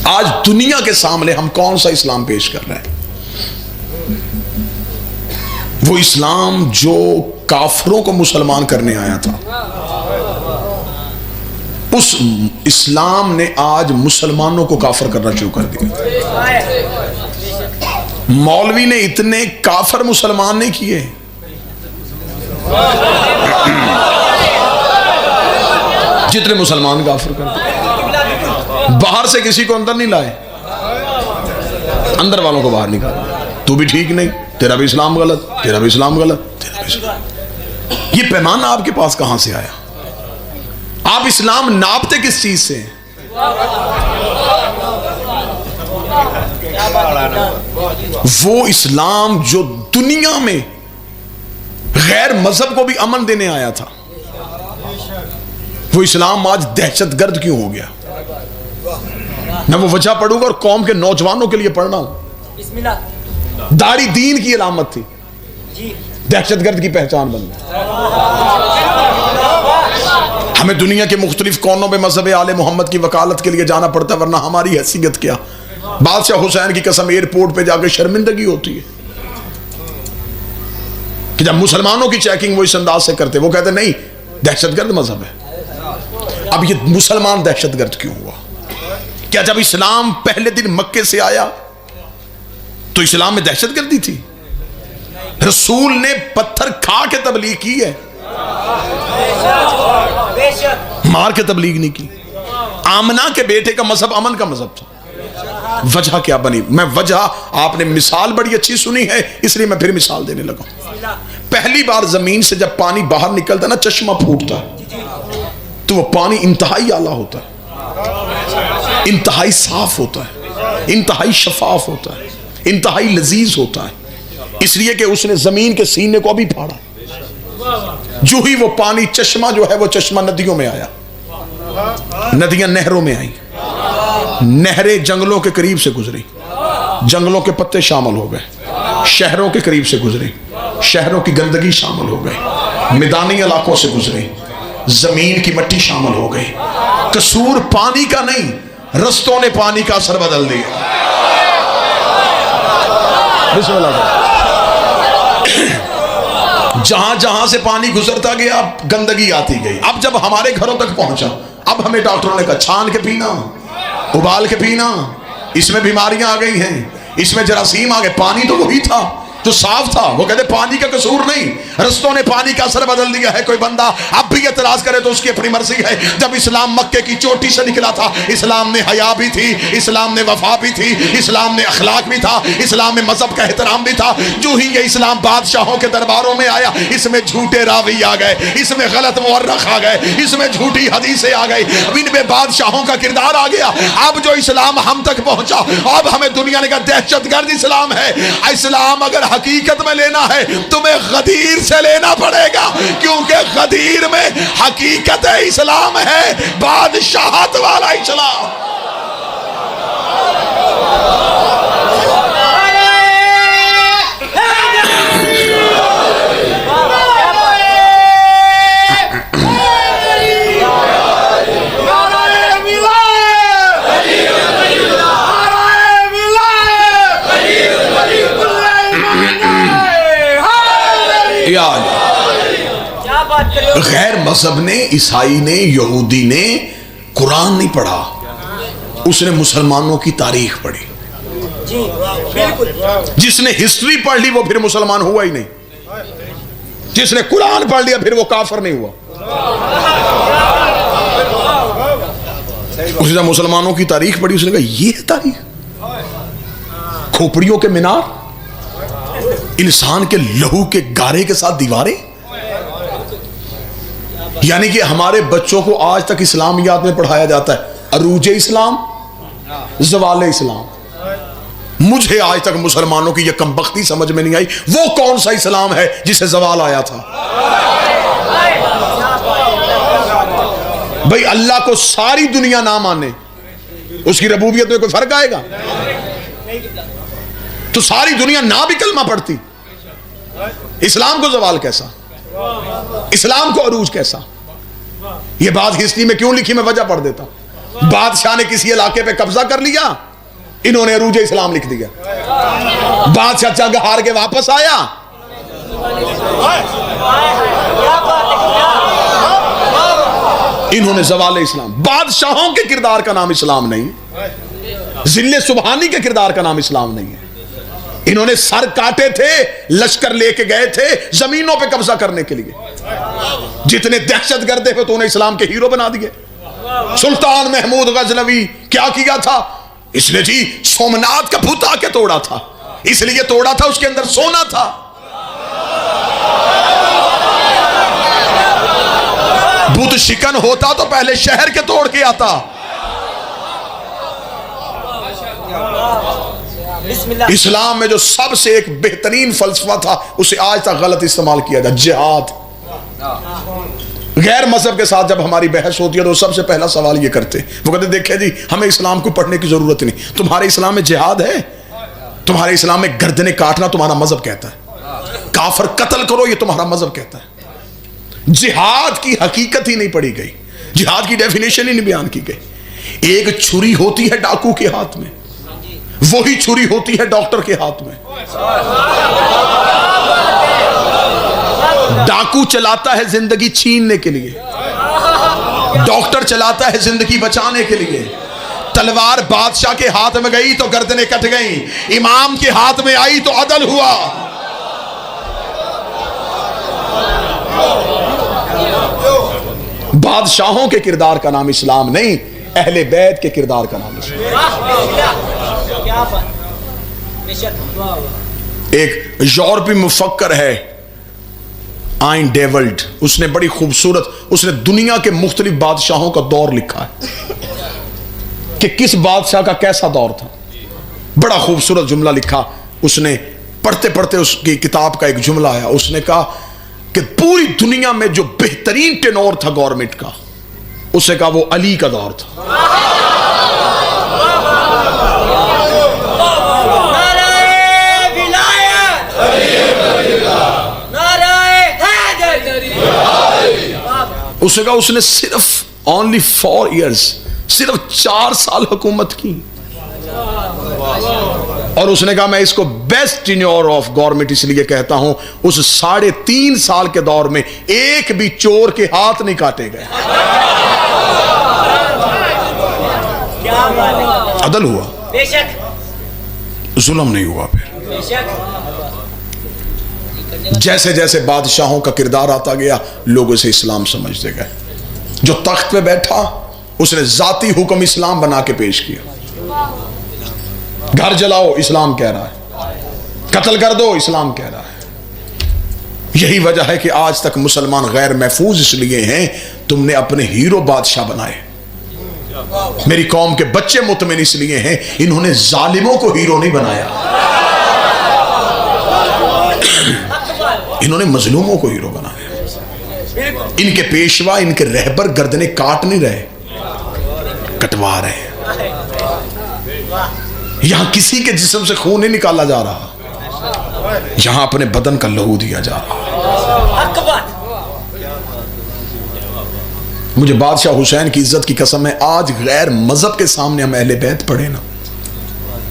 आज दुनिया के सामने हम कौन सा इस्लाम पेश कर रहे हैं? वो इस्लाम जो काफरों को मुसलमान करने आया था। उस इस्लाम ने आज मुसलमानों को काफर करना शुरू कर दिया। मौलवी ने इतने काफर मुसलमान नहीं किए, जितने मुसलमान काफर करते। बाहर से किसी को अंदर नहीं लाए, अंदर वालों को बाहर निकाले। तू भी ठीक नहीं, तेरा भी इस्लाम गलत, तेरा भी इस्लाम गलत, तेरा भी इस्लाम। ये पैमाना आपके पास कहां से आया? आप इस्लाम नापते किस चीज से? वो इस्लाम जो दुनिया में गैर मजहब को भी अमन देने आया था, वो इस्लाम आज दहशतगर्द क्यों हो गया? मैं वो वजह पढ़ूंगा और कौम के नौजवानों के लिए पढ़ना हूं। दाढ़ी दीन की अलामत थी, दहशतगर्द की पहचान बन गई। हमें दुनिया के मुख्तलिफ कोनों में मजहब आले मोहम्मद की वकालत के लिए जाना पड़ता है, वरना हमारी हैसियत क्या? बादशाह हुसैन की कसम एयरपोर्ट पे जाकर शर्मिंदगी होती है कि जब मुसलमानों की चेकिंग वो इस अंदाज से करते, वो कहते नहीं दहशतगर्द मजहब है। अब ये मुसलमान दहशतगर्द क्यों हुआ? क्या जब इस्लाम पहले दिन मक्के से आया तो इस्लाम में दहशतगर्दी थी? रसूल ने पत्थर खा के तबलीग की है, मार के तबलीग नहीं की। आमना के बेटे का मजहब अमन का मजहब था। वजह क्या बनी? मैं वजह, आपने मिसाल बड़ी अच्छी सुनी है इसलिए मैं फिर मिसाल देने लगा। पहली बार जमीन से जब पानी बाहर निकलता ना, चश्मा फूटता है, तो वो पानी इंतहाई आला होता है, इंतहाई साफ होता है, इंतहाई शफाफ होता है, इंतहाई लजीज होता है। इसलिए कि उसने जमीन के सीने को भी फाड़ा। जो ही वो पानी, चश्मा जो है वो चश्मा नदियों में आया, नदियां नहरों में आई, नहरें जंगलों के करीब से गुजरी, जंगलों के पत्ते शामिल हो गए, शहरों के करीब से गुजरी, शहरों की गंदगी शामिल हो गई, मैदानी इलाकों से गुजरी, जमीन की मिट्टी शामिल हो गई। कसूर पानी का नहीं, रस्तों ने पानी का असर बदल दिया। जहां जहां से पानी गुजरता गया गंदगी आती गई। अब जब हमारे घरों तक पहुंचा, अब हमें डॉक्टरों ने कहा छान के पीना, उबाल के पीना, इसमें बीमारियां आ गई हैं, इसमें जरासीम आ गए। पानी तो वही था जो साफ था। वो कहते पानी का कसूर नहीं, रस्तों ने पानी का असर बदल दिया है। कोई बंदा अब भी एतराज करे तो उसकी अपनी मर्जी है। जब इस्लाम मक्के की चोटी से निकला था, इस्लाम में हया भी थी, इस्लाम ने वफा भी थी, इस्लाम में अखलाक भी था, इस्लाम में मजहब का एहतराम भी था। जो ही ये इस्लाम बादशाहों के दरबारों में आया, इसमें झूठे रावी आ गए, इसमें गलत मुअर्रख आ गए, इसमें झूठी हदीसें आ गई, इनमें बादशाहों का किरदार आ गया। अब जो इस्लाम हम तक पहुंचा, अब हमें दुनिया ने कहा दहशतगर्द इस्लाम है। इस्लाम अगर हकीकत में लेना है तुम्हें गदीर से लेना पड़ेगा, क्योंकि गदीर में हकीकत इस्लाम है, बादशाहत वाला इस्लाम। गैर मजहब ने, ईसाई ने, यहूदी ने कुरान नहीं पढ़ा, उसने मुसलमानों की तारीख पढ़ी। जिसने हिस्ट्री पढ़ ली वो फिर मुसलमान हुआ ही नहीं, जिसने कुरान पढ़ लिया फिर वो काफर नहीं हुआ। उसने मुसलमानों की तारीख पढ़ी, उसने कहा ये है तारीख। खोपड़ियों के मीनार, इंसान के लहू के गारे के साथ दीवारें। यानी कि हमारे बच्चों को आज तक इस्लामियात में पढ़ाया जाता है अरूज इस्लाम, ज़वाल इस्लाम। मुझे आज तक मुसलमानों की यह कमबख्ती समझ में नहीं आई, वो कौन सा इस्लाम है जिसे ज़वाल आया था। भाई अल्लाह को सारी दुनिया ना माने, उसकी रबूबियत में कोई फर्क आएगा? तो सारी दुनिया ना भी कलमा पढ़ती, इस्लाम को ज़वाल कैसा, इस्लाम को अरूज कैसा? ये बात हिस्ट्री में क्यों लिखी मैं वजह पढ़ देता। बादशाह ने किसी इलाके पे कब्जा कर लिया, इन्होंने अरूज इस्लाम लिख दिया। बादशाह जंग हार के वापस आया, इन्होंने जवाल इस्लाम। बादशाहों के किरदार का नाम इस्लाम नहीं, जिल्ले सुबहानी के किरदार का नाम इस्लाम नहीं है। इन्होंने सर काटे थे, लश्कर लेके गए थे जमीनों पे कब्जा करने के लिए। जितने दहशतगर्द थे तो उन्हें इस्लाम के हीरो बना दिए। सुल्तान महमूद गजनवी क्या किया था? इसने जी सोमनाथ का भूत आके तोड़ा था, इसलिए तोड़ा था, उसके अंदर सोना था। बुत शिकन होता तो पहले शहर के तोड़ के आता। इस्लाम में जो सबसे एक बेहतरीन फलसफा था उसे आज तक गलत इस्तेमाल किया जाए, जिहाद। गैर मजहब के साथ जब हमारी बहस होती है तो सबसे पहला सवाल ये करते, वो कहते देखे जी हमें इस्लाम को पढ़ने की जरूरत नहीं, तुम्हारे इस्लाम में जिहाद है? तुम्हारे इस्लाम में गर्दनें काटना तुम्हारा मजहब कहता है, काफिर कत्ल करो ये तुम्हारा मजहब कहता है। जिहाद की हकीकत ही नहीं पढ़ी गई, जिहाद की डेफिनेशन ही नहीं बयान की गई। एक छुरी होती है डाकू के हाथ में, वही छुरी होती है डॉक्टर के हाथ में। डाकू चलाता है जिंदगी छीनने के लिए, डॉक्टर चलाता है जिंदगी बचाने के लिए। तलवार बादशाह के हाथ में गई तो गर्दनें कट गई, इमाम के हाथ में आई तो अदल हुआ। बादशाहों के किरदार का नाम इस्लाम नहीं, अहले बैत के किरदार का नाम इस्लाम। एक यूरोपीय मुफक्कर है आइन डेवल्ड, उसने बड़ी खूबसूरत, उसने दुनिया के मुख्तलिफ बादशाहों का दौर लिखा है कि किस बादशाह का कैसा दौर था। बड़ा खूबसूरत जुमला लिखा उसने। पढ़ते पढ़ते उसकी किताब का एक जुमला आया, उसने कहा कि पूरी दुनिया में जो बेहतरीन टेनोर था गवर्नमेंट का, उसे कहा वो अली का दौर था। उसे कहा उसने सिर्फ ओनली 4 years, सिर्फ 4 साल हुकूमत की, और उसने कहा मैं इसको बेस्ट टेन्योर ऑफ गवर्नमेंट इसलिए कहता हूं, उस 3.5 साल के दौर में एक भी चोर के हाथ नहीं काटे गए। अदल हुआ, जुल्म नहीं हुआ। फिर जैसे जैसे बादशाहों का किरदार आता गया लोग उसे इस्लाम समझते गए। जो तख्त पे बैठा उसने जाती हुक्म इस्लाम बना के पेश किया। घर जलाओ इस्लाम कह रहा है, कत्ल कर दो इस्लाम कह रहा है। यही वजह है कि आज तक मुसलमान गैर महफूज इसलिए हैं, तुमने अपने हीरो बादशाह बनाए। मेरी कौम के बच्चे मुतमिन इसलिए हैं, इन्होंने जालिमों को हीरो नहीं बनाया, इन्होंने मजलूमों को हीरो बनाया। इनके पेशवा, इनके रहबर गर्दनें काट नहीं रहे, कटवा रहे हैं। यहां किसी के जिस्म से खून नहीं निकाला जा रहा, यहां अपने बदन का लहू दिया जा रहा। मुझे बादशाह हुसैन की इज्जत की कसम है, आज गैर मजहब के सामने हम अहले बैत पढ़े ना,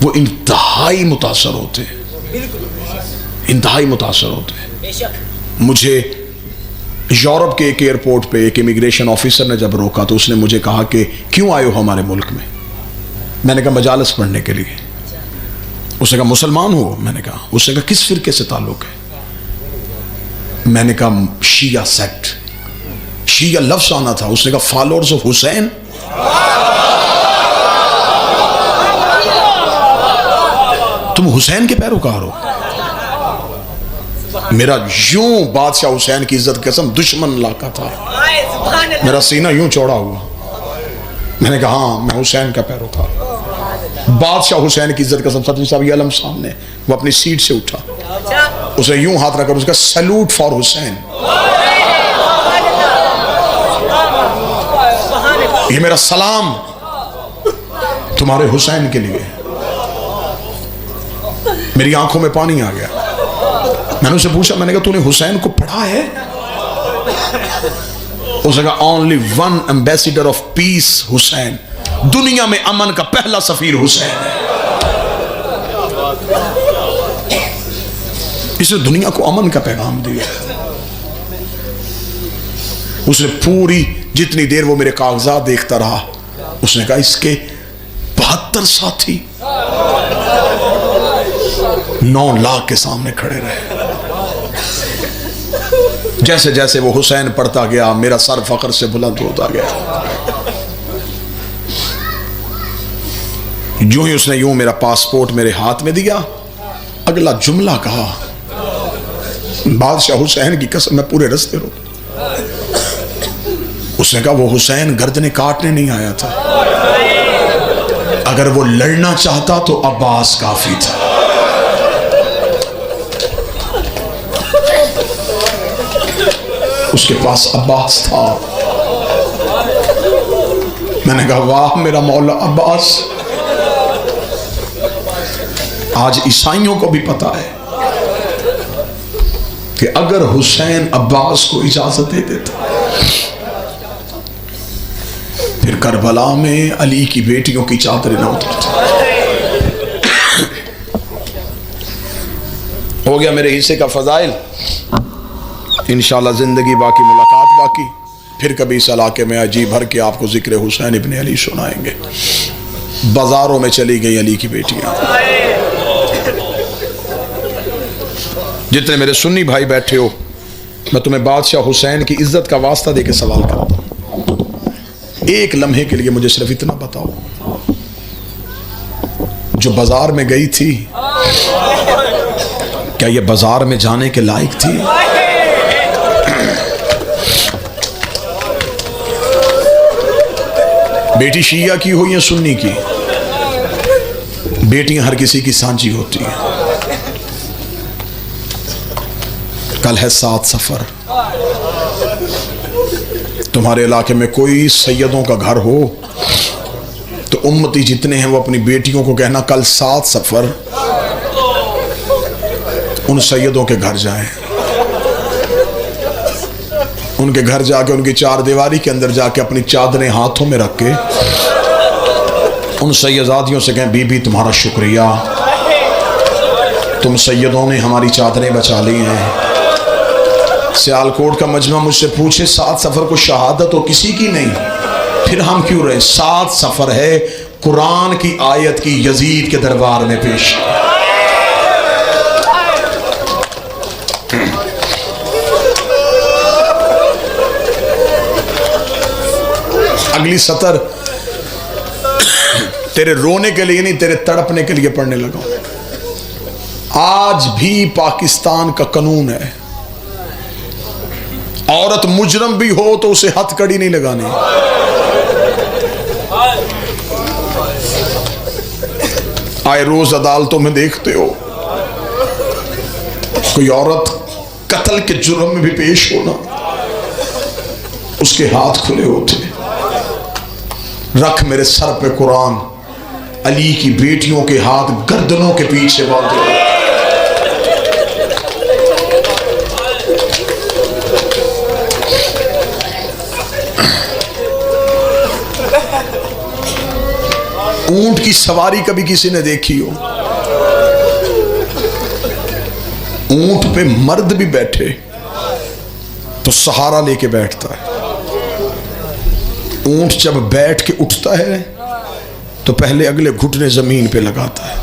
वो इंतहाई मुतासर होते हैं, इंतहाई मुतासर होते हैं। मुझे यूरोप के एक एयरपोर्ट पे एक इमिग्रेशन ऑफिसर ने जब रोका तो उसने मुझे कहा कि क्यों आए हो हमारे मुल्क में? मैंने कहा मजालस पढ़ने के लिए। उसने कहा मुसलमान हो? मैंने कहा। उसने कहा किस फिरके से ताल्लुक है? मैंने कहा शिया सेक्ट। शिया लफ्ज आना था। उसने कहा फॉलोअर्स ऑफ हुसैन। तुम हुसैन के पैरोकार हो? मेरा यूं बादशाह हुसैन की इज्जत कसम दुश्मन इलाका था, मेरा सीना यूं चौड़ा हुआ। मैंने कहा हाँ मैं हुसैन का पैरोकार। बादशाह हुसैन की इज्जत कसम सतरी साहब ये अलम सामने, वो अपनी सीट से उठा, उसे यूं हाथ रखकर उसका सैल्यूट फॉर हुसैन। ये मेरा सलाम तुम्हारे हुसैन के लिए। मेरी आंखों में पानी आ गया। मैंने उसे पूछा, मैंने कहा तूने हुसैन को पढ़ा है? उसने कहा only one ambassador of peace Hussain, दुनिया में अमन का पहला सफीर हुसैन है। इसने दुनिया को अमन का पैगाम दिया। उसने पूरी जितनी देर वो मेरे कागजात देखता रहा, उसने कहा इसके 72 साथी 9 लाख के सामने खड़े रहे। जैसे जैसे वो हुसैन पढ़ता गया, मेरा सर फख्र से बुलंद होता गया। जो ही उसने यूं मेरा पासपोर्ट मेरे हाथ में दिया, अगला जुमला कहा, बादशाह हुसैन की कसम मैं पूरे रास्ते रो। उसने कहा वो हुसैन गर्दने काटने नहीं आया था, अगर वो लड़ना चाहता तो अब्बास काफी था। उसके पास अब्बास था। मैंने कहा वाह मेरा मौला अब्बास। आज ईसाइयों को भी पता है कि अगर हुसैन अब्बास को इजाजत दे देता, फिर करबला में अली की बेटियों की चादरें न उतरती। हो गया मेरे हिस्से का फजाइल। इंशाअल्लाह जिंदगी बाकी, मुलाकात बाकी। फिर कभी इस इलाके में जी भर के आपको जिक्र हुसैन इब्ने अली सुनाएंगे। बाजारों में चली गई अली की बेटियां। जितने मेरे सुन्नी भाई बैठे हो, मैं तुम्हें बादशाह हुसैन की इज्जत का वास्ता देके सवाल करता हूं। एक लम्हे के लिए मुझे सिर्फ इतना बताओ, जो बाजार में गई थी, क्या ये बाजार में जाने के लायक थी? बेटी शिया की हो या सुन्नी की, बेटियां हर किसी की सांझी होती हैं। कल है 7 सफर। तुम्हारे इलाके में कोई सैयदों का घर हो तो उम्मती जितने हैं वो अपनी बेटियों को कहना कल 7 सफर उन सैयदों के घर जाएं। उनके घर जाके उनकी 4 दीवारी के अंदर जाके अपनी चादरें हाथों में रख के उन सैयदादियों से कहें बीबी तुम्हारा शुक्रिया, तुम सैयदों ने हमारी चादरें बचा ली हैं। सियालकोट का मजमा मुझसे पूछे 7 सफर को शहादत तो किसी की नहीं, फिर हम क्यों रहे? 7 सफर है कुरान की आयत की यजीद के दरबार में पेश। अगली सतर तेरे रोने के लिए नहीं, तेरे तड़पने के लिए पढ़ने लगा। आज भी पाकिस्तान का कानून है, औरत मुजरम भी हो तो उसे हथकड़ी नहीं लगानी। आए रोज अदालतों में देखते हो कोई औरत कत्ल के जुर्म में भी पेश होना, उसके हाथ खुले होते। रख मेरे सर पे कुरान, अली की बेटियों के हाथ गर्दनों के पीछे बांधे। ऊंट की सवारी कभी किसी ने देखी हो? ऊंट पे मर्द भी बैठे तो सहारा लेके बैठता है। ऊंट जब बैठ के उठता है तो पहले अगले घुटने जमीन पे लगाता है।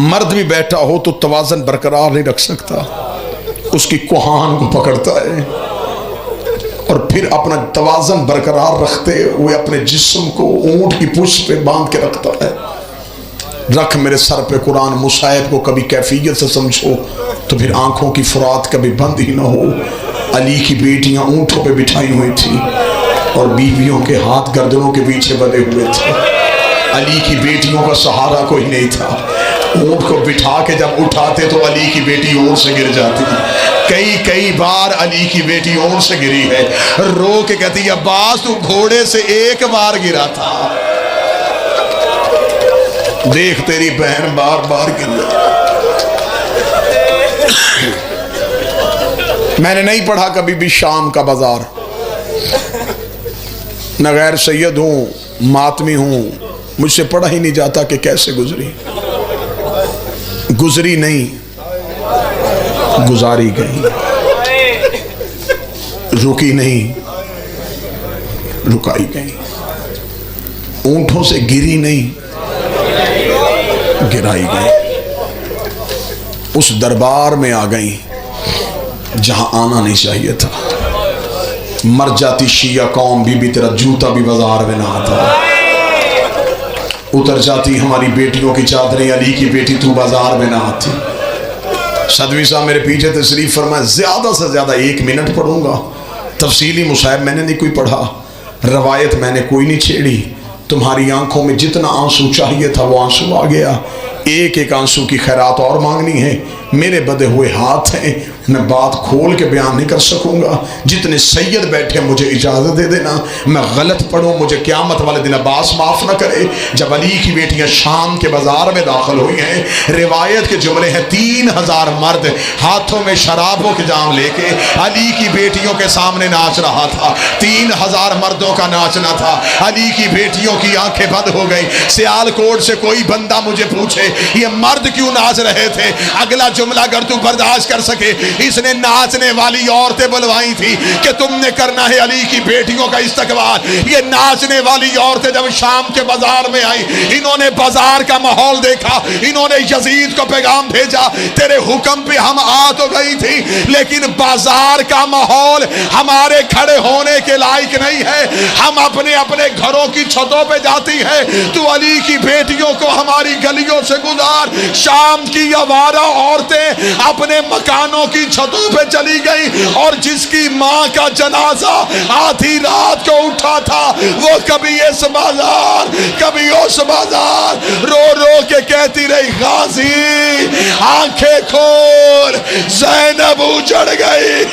मर्द भी बैठा हो तो तवाज़न बरकरार नहीं रख सकता, उसकी कुहान को पकड़ता है और फिर अपना तवाज़न बरकरार रखते हुए अपने जिस्म को ऊंट की पूंछ पे बांध के रखता है। रख मेरे सर पे कुरान, मुसाहिब को कभी कैफियत से समझो तो फिर आंखों की फुरात कभी बंद ही ना हो। अली की बेटियां ऊंटों पे बिठाई हुई थी और बीवियों के हाथ गर्दनों के पीछे बंधे हुए थे। अली की बेटियों का सहारा कोई नहीं था। ऊंट को बिठा के जब उठाते तो अली की बेटी ओर से गिर जाती। कई बार अली की बेटी ओर से गिरी है, रो के कहती है अब्बास तू घोड़े से एक बार गिरा था, देख तेरी बहन बार बार गिर गई। मैंने नहीं पढ़ा कभी भी शाम का बाजार, न गैर सैयद हूं मातमी हूं, मुझसे पढ़ा ही नहीं जाता कि कैसे गुजरी। गुजरी नहीं, गुजारी गई। रुकी नहीं, रुकाई गई। ऊंटों से गिरी नहीं, गिराई गई। उस दरबार में आ गई जहां आना नहीं चाहिए था। मर जाती शिया कौम, बीबी तेरा जूता भी बाजार में ना आता। उतर जाती हमारी बेटियों की चादरें, अली की बेटी तू बाजार में ना आती। सदवी साहब मेरे पीछे तशरीफ फरमाए, ज्यादा से ज्यादा 1 मिनट पढ़ूंगा। तफसीली मुसाहिब मैंने नहीं कोई पढ़ा, रवायत मैंने कोई नहीं छेड़ी। तुम्हारी आंखों में जितना आंसू चाहिए था वो आंसू आ गया। एक एक आंसू की खैरात और मांगनी है। मेरे बदे हुए हाथ हैं, मैं बात खोल के बयान नहीं कर सकूंगा। जितने सैयद बैठे मुझे इजाजत दे देना, मैं गलत पढ़ूं, मुझे क़यामत वाले दिन अब्बास माफ ना करे। जब अली की बेटियां शाम के बाजार में दाखिल हुई हैं, रिवायत के जुमले हैं 3000 मर्द हाथों में शराबों के जाम लेके अली की बेटियों के सामने नाच रहा था। 3000 मर्दों का नाचना था। अली की बेटियों की आंखें बंद हो गई। सियालकोट से कोई बंदा मुझे पूछे ये मर्द क्यों नाच रहे थे, अगला जुमला अगर तू बर्दाश्त कर सके, इसने नाचने वाली औरतें बुलवाई थी कि तुमने करना है अली की बेटियों का इस्तकबाल। ये नाचने वाली औरतें जब शाम के बाजार में आई, इन्होंने बाजार का माहौल देखा, इन्होंने यजीद को पैगाम भेजा, तेरे हुक्म पे हम आ तो गई थी, लेकिन बाजार का माहौल हमारे खड़े होने के लायक नहीं है। हम अपने अपने घरों की छतों पे जाती है, तू अली की बेटियों को हमारी गलियों से गुजार। शाम की आवारा औरतें अपने मकानों की छतों पे चली गई, और जिसकी माँ का जनाजा आधी रात को उठा था, वो कभी इस बाजार कभी उस बाजार रो रो के कहती रही, गाजी आंखें खोल, ज़ैनब उजड़ गई,